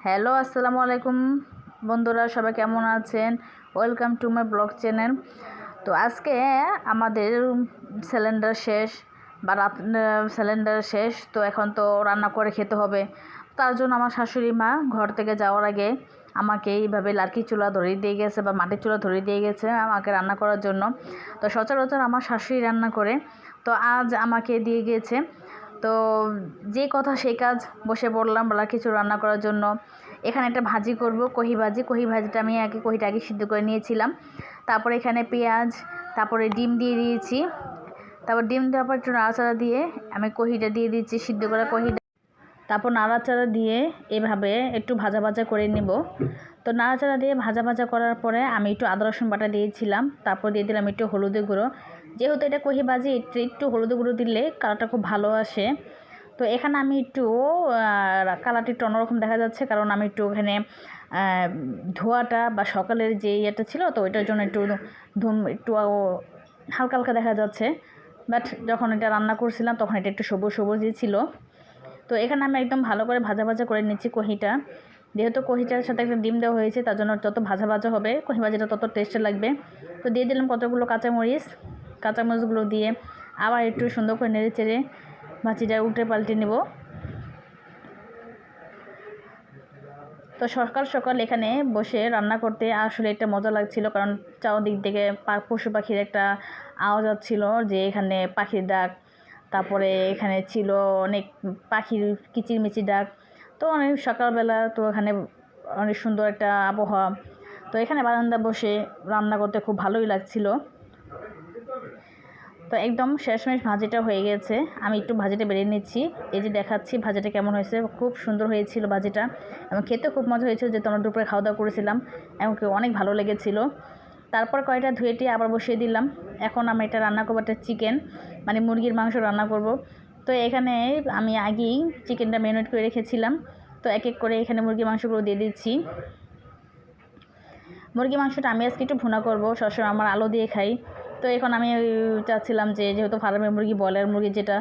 Hello, আসসালামু আলাইকুম বন্ধুরা, সবাই কেমন আছেন? Welcome to my blog channel. তো আজকে আমাদের সিলিন্ডার শেষ বা সিলিন্ডার শেষ, তো এখন তো রান্না করে খেতে হবে। তার জন্য আমার শাশুড়ি মা ঘর থেকে যাওয়ার আগে আমাকে এইভাবে লার্কি চুলা ধরিয়ে দিয়ে গেছে বা মাটির চুলা ধরিয়ে দিয়ে গেছে আমাকে রান্না করার জন্য। তো সচরাচর আমার শাশুড়ি রান্না করে, তো আজ আমাকে দিয়ে গিয়েছে। তো যে কথা সেই কাজ, বসে পড়লাম কিছু রান্না করার জন্য। এখানে একটা ভাজি করব, কহি ভাজিটা আমি কহিটা আগে সিদ্ধ করে নিয়েছিলাম। তারপরে এখানে পেঁয়াজ, তারপরে ডিম দিয়ে দিয়েছি। তারপর ডিম দেওয়ার পর একটু নাড়াচাড়া দিয়ে আমি কহিটা দিয়ে দিচ্ছি, সিদ্ধ করা কহিটা। তারপর নাড়াচাড়া দিয়ে এভাবে একটু ভাজা ভাজা করে নেব। তো নাড়াচাড়া দিয়ে ভাজা ভাজা করার পরে আমি একটু আদা রসুন বাটা দিয়েছিলাম। তারপর দিয়ে দিলাম একটু হলুদের গুঁড়ো। যেহেতু এটা কহি ভাজি, একটু হলুদের গুঁড়ো দিলে কালারটা খুব ভালো আসে। তো এখানে আমি একটু কালারটি একটু অন্যরকম দেখা যাচ্ছে, কারণ আমি একটু এখানে ধোয়াটা বা সকালের যে ইয়েটা ছিল, তো ওইটার জন্য একটু একটু হালকা হালকা দেখা যাচ্ছে। বাট যখন এটা রান্না করছিলাম তখন এটা একটু সবুজ সবুজই ছিল। তো এখানে আমি একদম ভালো করে ভাজা ভাজা করে নিচ্ছি কহিটা। যেহেতু কহিটার সাথে একটা ডিম দেওয়া হয়েছে, তার জন্য যত ভাজা ভাজা হবে কহি ভাজিটা তত টেস্টে লাগবে। তো দিয়ে দিলাম কতগুলো কাঁচামরিচগুলো দিয়ে আবার একটু সুন্দর করে নেড়ে চেড়ে ভাজিটা উল্টে পাল্টে নেব। তো সকাল সকাল এখানে বসে রান্না করতে আসলে একটা মজা লাগছিল, কারণ চারদিক থেকে পশু পাখির একটা আওয়াজ হচ্ছিল, যে এখানে পাখির ডাক। তারপরে এখানে ছিল অনেক পাখির কিচিরমিচির ডাক। তো অনেক সকালবেলা, তো এখানে অনেক সুন্দর একটা আবহাওয়া। তো এখানে বারান্দা বসে রান্না করতে খুব ভালোই লাগছিল। তো একদম শেষমেশ ভাজিটা হয়ে গেছে, আমি একটু ভাজিটা বেরিয়ে নিচ্ছি। এই যে দেখাচ্ছি ভাজিটা কেমন হয়েছে, খুব সুন্দর হয়েছিল ভাজিটা, এবং খেতে খুব মজা হয়েছিল, যেহেতু আমরা দুপুরে খাওয়া দাওয়া করেছিলাম, এমনকি অনেক ভালো লেগেছিল। তারপর কয়টা ধুয়েটি আবার বসিয়ে দিলাম। এখন আমি এটা রান্না করবো, একটা চিকেন মানে মুরগির মাংস রান্না করব। তো এখানে আমি আগেই চিকেনটা ম্যারিনেট করে রেখেছিলাম। তো এক এক করে এখানে মুরগির মাংসগুলো দিয়ে দিচ্ছি। মুরগির মাংসটা আমি আজকে একটু ভুনা করবো, সবসময় আমার আলু দিয়ে খাই। তো এখন আমি চাচ্ছিলাম যে যেহেতু ফার্মের মুরগি, ব্রয়লার মুরগি যেটা,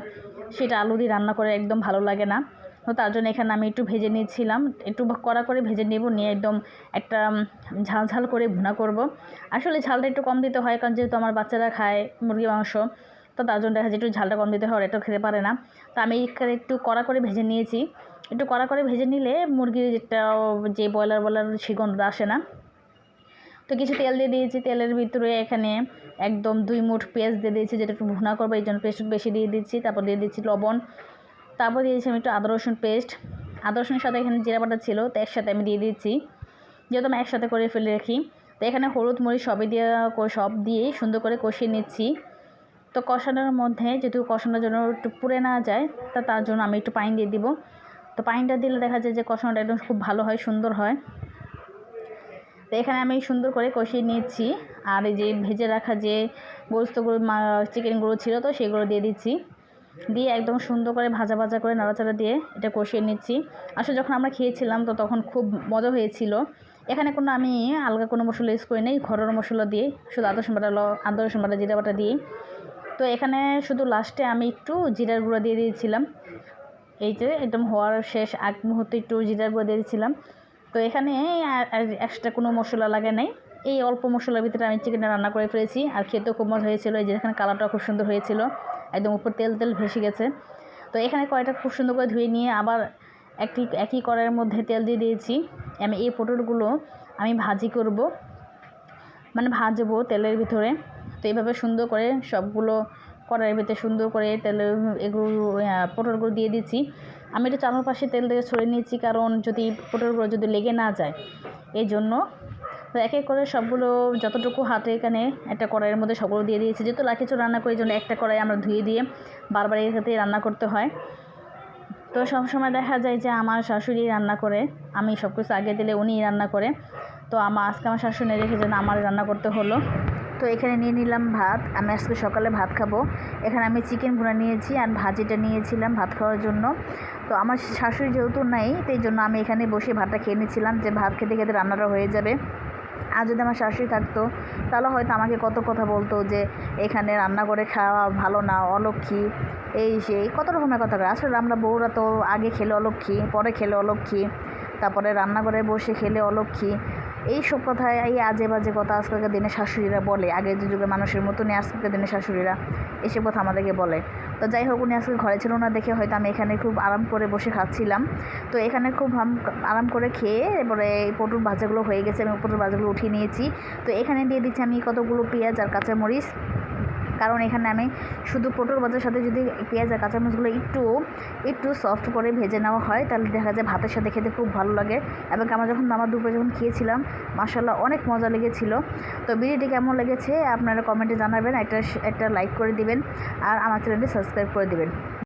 সেটা আলু দিয়ে রান্না করে একদম ভালো লাগে না। তো তার জন্য এখানে আমি একটু ভেজে নিয়েছিলাম, একটু কড়া করে ভেজে নেব, নিয়ে একদম একটা ঝাল ঝাল করে ভুনা করব। আসলে ঝালটা একটু কম দিতে হয়, কারণ যেহেতু আমার বাচ্চারা খায় মুরগির মাংস, তো তার জন্য দেখা যায় একটু ঝালটা কম দিতে হয়, এটা খেতে পারে না। তো আমি একটু কড়া করে ভেজে নিয়েছি। একটু কড়া করে ভেজে নিলে মুরগির যে ব্রয়লার সেই গন্ধটা আসে না। তো কিছু তেল দিয়ে দিয়েছি, তেলের ভিতরে এখানে একদম 2 মুঠ পেঁয়াজ দিয়ে দিয়েছি, যেটা একটু ভুনা করবো, এই জন্য পেস্ট বেশি দিয়ে দিচ্ছি। তারপর দিয়ে দিচ্ছি লবণ। তারপর দিয়েছি আমি একটু আদা রসুন পেস্ট। আদা রসুনের সাথে এখানে জিরা বাটা ছিল, তো একসাথে আমি দিয়ে দিচ্ছি, যেহেতু আমি একসাথে করে ফেলে রাখি। তো এখানে হলুদ মরিচ সব দিয়েই সুন্দর করে কষিয়ে নিচ্ছি। তো কষানোর মধ্যে যেহেতু কষানোর জন্য একটু পুড়ে না যায়, তার জন্য আমি একটু পানি দিয়ে দিব। তো পানিটা দিলে দেখা যায় যে কষানোটা একদম খুব ভালো হয়, সুন্দর হয়। তো এখানে আমি সুন্দর করে কষিয়ে নিচ্ছি। আর এই যে ভেজে রাখা যে গোস্তগুলো, চিকেনগুলো ছিল, তো সেগুলো দিয়ে দিচ্ছি, দিয়ে একদম সুন্দর করে ভাজা ভাজা করে নাড়াচাড়া দিয়ে এটা কষিয়ে নিচ্ছি। আসলে যখন আমরা খেয়েছিলাম তো তখন খুব মজা হয়েছিল। এখানে কোনো আমি আলাদা কোনো মশলা ইউজ করি নেই, ঘরোয়া মশলা দিয়ে, শুধু আদা রসুন বাটা জিরা বাটা দিয়ে। তো এখানে শুধু লাস্টে আমি একটু জিরার গুঁড়া দিয়ে দিয়েছিলাম, এই যে একদম হওয়ার শেষ আগ মুহূর্তে একটু জিরার গুঁড়া দিয়ে দিয়েছিলাম। তো এখানে আর এক্সট্রা কোনো মশলা লাগে নাই, এই অল্প মশলার ভিতরে আমি চিকেনটা রান্না করে ফেলেছি, আর খেতেও খুব মজা হয়েছিল। এই যে এখানে কালারটা খুব সুন্দর হয়েছিল, একদম উপর তেল তেল ভেসে গেছে। তো এখানে কড়াইটা খুব সুন্দর করে ধুয়ে নিয়ে আবার একই কড়াইয়ের মধ্যে তেল দিয়ে দিয়েছি। আমি এই পটলগুলো আমি ভাজি করব, মানে ভাজবো তেলের ভিতরে। তো এইভাবে সুন্দর করে সবগুলো কড়াইয়ের ভিতরে সুন্দর করে পটলগুলো দিয়ে দিচ্ছি। আমি একটু চারপাশে তেল দিয়ে ছড়িয়ে নিচ্ছি, কারণ যদি পটলগুলো যদি লেগে না যায়, এই জন্য। তো এক এক করে সবগুলো যতটুকু হাতে এখানে একটা কড়াইয়ের মধ্যে সবগুলো দিয়ে দিয়েছি। যেহেতু কিছু রান্না করি, এই জন্য একটা কড়াই আমরা ধুয়ে দিয়ে বারবার এর সাথে রান্না করতে হয়। তো সবসময় দেখা যায় যে আমার শাশুড়ি রান্না করে, আমি সব কিছু আগে দিলে উনিই রান্না করে। তো আজকে আমার শাশুড়ি রেখে যেন আমার রান্না করতে হলো। তো এখানে নিয়ে নিলাম ভাত, আমি আজকে সকালে ভাত খাবো। এখানে আমি চিকেন ভুনা নিয়েছি আর ভাজিটা নিয়েছিলাম ভাত খাওয়ার জন্য। তো আমার শাশুড়ি যেহেতু নাই, তো এই জন্য আমি এখানে বসে ভাতটা খেয়ে নিচ্ছিলাম, যে ভাত খেতে খেতে রান্নাটা হয়ে যাবে। আর যদি আমার শাশুড়ি থাকতো, তাহলে হয়তো আমাকে কত কথা বলতো, যে এখানে রান্না করে খাওয়া ভালো না, অলক্ষী, এই সেই কত রকমের কথা বলে। আসলে আমরা বউরা তো আগে খেলে অলক্ষী, পরে খেলে অলক্ষী। তারপরে রান্নাঘরে বসে খেলে অলক্ষী, এইসব কথায় এই আজে বাজে কথা আজকালকার দিনে শাশুড়িরা বলে। আগের যে যুগের মানুষের মতনই আজকালকার দিনে শাশুড়িরা এসব কথা আমাদেরকে বলে। তো যাই হোক, উনি আজকে ঘরে ছিল না দেখে হয়তো আমি এখানে খুব আরাম করে বসে খাচ্ছিলাম। তো এখানে খুব আরাম করে খেয়ে এরপরে এই পটল ভাজাগুলো হয়ে গেছে, আমি পটল ভাজাগুলো উঠিয়ে নিয়েছি। তো এখানে দিয়ে দিচ্ছি আমি কতগুলো পেঁয়াজ আর কাঁচামরিচ, কারণ এখানে আমি শুধু পটল ভাজার সাথে যদি পেঁয়াজ আর কাঁচামরিচগুলো একটু সফট করে ভেজে নেওয়া হয় তাহলে দেখা যায় ভাতের সাথে খেতে খুব ভালো লাগে। এবং আমার দুপুরে যখন খেয়েছিলাম মাশাআল্লাহ অনেক মজা লেগেছিল। তো ভিডিওটি কেমন লেগেছে আপনারা কমেন্টে জানাবেন, একটা লাইক করে দিবেন আর আমার চ্যানেলটি সাবস্ক্রাইব করে দিবেন।